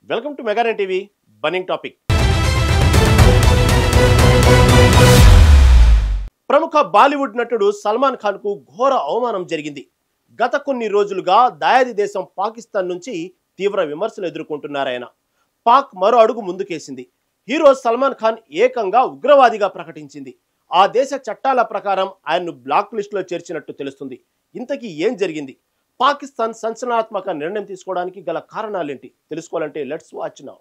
Welcome to Mega Nine TV burning topic. ప్రముఖ బాలీవుడ్ నటుడు సల్మాన్ ఖాన్ కు ఘోర అవమానం జరిగింది. గత కొన్ని రోజులుగా దాయాది దేశం పాకిస్తాన్ నుంచి తీవ్ర విమర్శలు ఎదుర్కొంటున్నారాయన. పాక్ మరో అడుగు ముందుకేసింది. హీరో సల్మాన్ ఖాన్ ఏకంగా ఉగ్రవాదిగా ప్రకటించింది. ఆ దేశ చట్టాల ప్రకారం ఆయన్ను బ్లాక్ లిస్ట్ లో చేర్చినట్టు తెలుస్తుంది. ఇంతకీ ఏం జరిగింది? పాకిస్తాన్ సంచలనాత్మక నిర్ణయం తీసుకోవడానికి గల కారణాలేంటి తెలుసుకోవాలంటే లెట్స్ వాచ్ నౌ.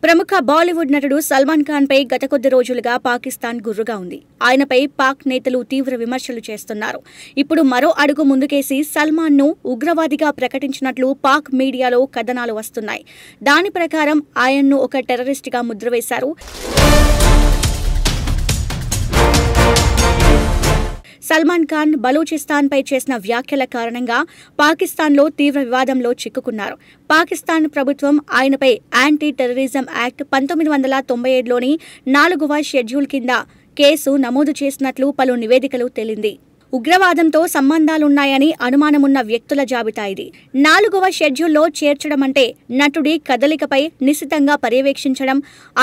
ప్రముఖ బాలీవుడ్ నటుడు సల్మాన్ ఖాన్ పై గత కొద్ది రోజులుగా పాకిస్తాన్ గుర్రుగా ఉంది. ఆయనపై పాక్ నేతలు తీవ్ర విమర్శలు చేస్తున్నారు. ఇప్పుడు మరో అడుగు ముందుకేసి సల్మాన్ ను ఉగ్రవాదిగా ప్రకటించినట్లు పాక్ మీడియాలో కథనాలు వస్తున్నాయి. దాని ప్రకారం ఆయన్ను ఒక టెర్రరిస్ట్ గా ముద్రవేశారు. సల్మాన్ ఖాన్ బలూచిస్తాన్ పై చేసిన వ్యాఖ్యల కారణంగా పాకిస్తాన్లో తీవ్ర వివాదంలో చిక్కుకున్నారు. పాకిస్తాన్ ప్రభుత్వం ఆయనపై యాంటీ టెర్రరిజం యాక్ట్ 1997లోని 4వ షెడ్యూల్ కింద కేసు నమోదు చేసినట్లు పలు నివేదికలు తేలింది. ఉగ్రవాదంతో సంబంధాలున్నాయని అనుమానమున్న వ్యక్తుల జాబితా ఇది. 4వ షెడ్యూల్లో చేర్చడం అంటే నటుడి కదలికపై నిశితంగా పర్యవేక్షించడం,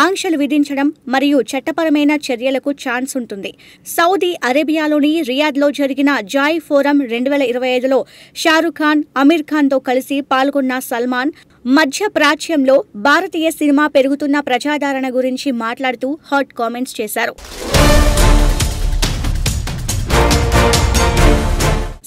ఆంక్షలు విధించడం మరియు చట్టపరమైన చర్యలకు ఛాన్స్ ఉంటుంది. సౌదీ అరేబియాలోని రియాద్లో జరిగిన జాయ్ ఫోరం 2025లో షారుఖ్ ఖాన్, అమీర్ ఖాన్తో కలిసి పాల్గొన్న సల్మాన్ మధ్య ప్రాచ్యంలో భారతీయ సినిమా పెరుగుతున్న ప్రజాదరణ గురించి మాట్లాడుతూ హాట్ కామెంట్స్ చేశారు.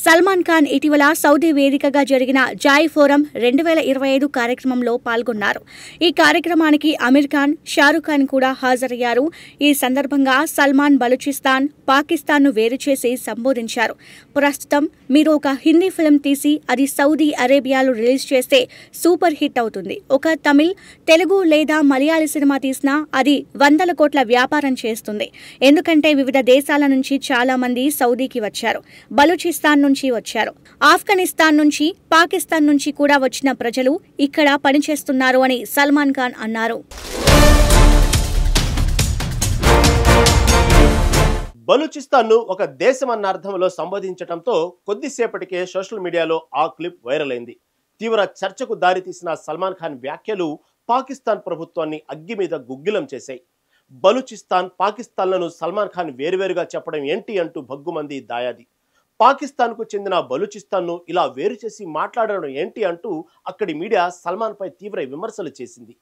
సల్మాన్ ఖాన్ ఇటీవల సౌదీ వేదికగా జరిగిన జాయ్ ఫోరం 2025 కార్యక్రమంలో పాల్గొన్నారు. ఈ కార్యక్రమానికి అమీర్ ఖాన్, షారుఖ్ ఖాన్ కూడా హాజరయ్యారు. ఈ సందర్భంగా సల్మాన్ బలూచిస్తాన్, పాకిస్తాన్ను వేరు చేసి సంబోధించారు. ప్రస్తుతం మీరు ఒక హిందీ ఫిల్మ్ తీసి అది సౌదీ అరేబియాలో రిలీజ్ చేస్తే సూపర్ హిట్ అవుతుంది. ఒక తమిళ్, తెలుగు లేదా మలయాళీ సినిమా తీసినా అది 100 కోట్ల వ్యాపారం చేస్తుంది. ఎందుకంటే వివిధ దేశాల నుంచి చాలా మంది సౌదీకి వచ్చారు. బలూచిస్తాన్ నుంచి వచ్చారు. ఆఫ్ఘనిస్తాన్ నుంచి, పాకిస్తాన్ నుంచి కూడా వచ్చిన ప్రజలు ఇక్కడ పనిచేస్తున్నారు అని సల్మాన్ ఖాన్ అన్నారు. బలూచిస్తాన్ ను ఒక దేశం అన్న అర్థంలో సంబోధించడంతో కొద్దిసేపటికే సోషల్ మీడియాలో ఆ క్లిప్ వైరల్ అయింది. తీవ్ర చర్చకు దారితీసిన సల్మాన్ ఖాన్ వ్యాఖ్యలు పాకిస్తాన్ ప్రభుత్వాన్ని అగ్గి మీద గుగ్గిలం చేశాయి. బలూచిస్తాన్, పాకిస్తాన్లను సల్మాన్ ఖాన్ వేరువేరుగా చెప్పడం ఏంటి అంటూ భగ్గుమంది దాయాది. పాకిస్తాన్ కు చెందిన బలూచిస్తాన్ ను ఇలా వేరు చేసి మాట్లాడడం ఏంటి అంటూ అక్కడి మీడియా సల్మాన్ పై తీవ్ర విమర్శలు చేసింది.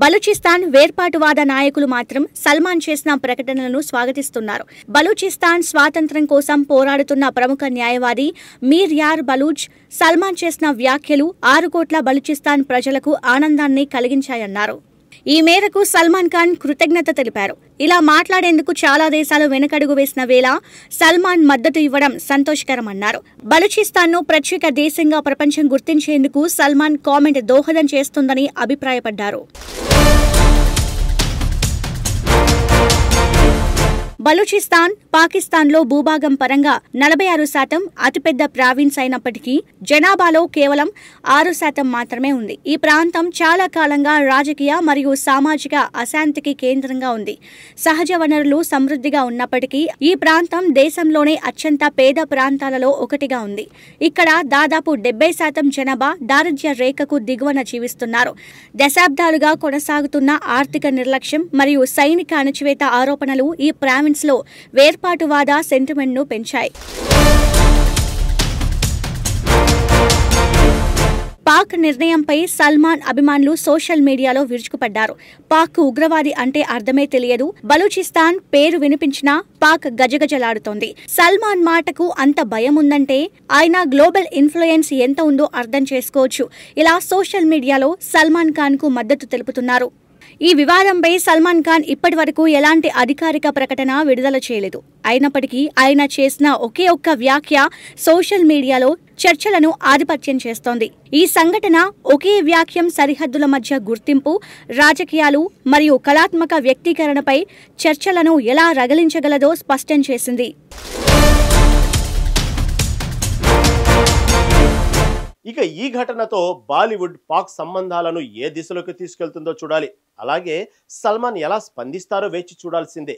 బలూచిస్తాన్ వేర్పాటువాద నాయకులు మాత్రం సల్మాన్ చేసిన ప్రకటనలను స్వాగతిస్తున్నారు. బలూచిస్తాన్ స్వాతంత్ర్యం కోసం పోరాడుతున్న ప్రముఖ న్యాయవాది మీర్ యార్ బలూచ్ సల్మాన్ చేసిన వ్యాఖ్యలు 6 కోట్ల బలూచిస్తాన్ ప్రజలకు ఆనందాన్ని కలిగించాయన్నారు. ఈ మేరకు సల్మాన్ ఖాన్ కృతజ్ఞత తెలిపారు. ఇలా మాట్లాడేందుకు చాలా దేశాలు వెనకడుగు వేసిన వేళ సల్మాన్ మద్దతు ఇవ్వడం సంతోషకరమన్నారు. బలూచిస్తాన్ను ప్రత్యేక దేశంగా ప్రపంచం గుర్తించేందుకు సల్మాన్ కామెంట్ దోహదం చేస్తుందని అభిప్రాయపడ్డారు. బలూచిస్తాన్ పాకిస్తాన్లో భూభాగం పరంగా 46% అతిపెద్ద ప్రావిన్స్ అయినప్పటికీ జనాభాలో కేవలం 6% మాత్రమే ఉంది. ఈ ప్రాంతం చాలా కాలంగా రాజకీయ మరియు సామాజిక అశాంతికి కేంద్రంగా ఉంది. సహజ వనరులు సమృద్ధిగా ఉన్నప్పటికీ ఈ ప్రాంతం దేశంలోనే అత్యంత పేద ప్రాంతాలలో ఒకటిగా ఉంది. ఇక్కడ దాదాపు 70% జనాభా దారిద్ర్య రేఖకు దిగువన జీవిస్తున్నారు. దశాబ్దాలుగా కొనసాగుతున్న ఆర్థిక నిర్లక్ష్యం మరియు సైనిక అణచివేత ఆరోపణలు ఈ ప్రావిన్స్ లో వేర్పాటువాద సెంటిమెంట్ ను పెంచాయి. పాక్ నిర్ణయంపై సల్మాన్ అభిమానులు సోషల్ మీడియాలో విరుచుకుపడ్డారు. పాక్ ఉగ్రవాది అంటే అర్థమే తెలియదు, బలూచిస్తాన్ పేరు వినిపించినా పాక్ గజగజలాడుతోంది. సల్మాన్ మాటకు అంత భయం ఉందంటే ఆయన గ్లోబల్ ఇన్ఫ్లుయెన్స్ ఎంత ఉందో అర్థం చేసుకోవచ్చు. ఇలా సోషల్ మీడియాలో సల్మాన్ ఖాన్ కు మద్దతు తెలుపుతున్నారు. ఈ వివాదంపై సల్మాన్ ఖాన్ ఇప్పటి వరకు ఎలాంటి అధికారిక ప్రకటన విడుదల చేయలేదు. అయినప్పటికీ ఆయన చేసిన ఒకే ఒక్క వ్యాఖ్య సోషల్ మీడియాలో చర్చలను ఆధిపత్యం చేస్తోంది. ఈ సంఘటన ఒకే వ్యాఖ్యం సరిహద్దుల మధ్య గుర్తింపు, రాజకీయాలు మరియు కళాత్మక వ్యక్తీకరణపై చర్చలను ఎలా రగిలించగలదో స్పష్టం చేసింది. ఇక ఈ ఘటనతో బాలీవుడ్ పాక్ సంబంధాలను ఏ దిశలోకి తీసుకెళ్తుందో చూడాలి. అలాగే సల్మాన్ ఎలా స్పందిస్తారో వేచి చూడాల్సిందే.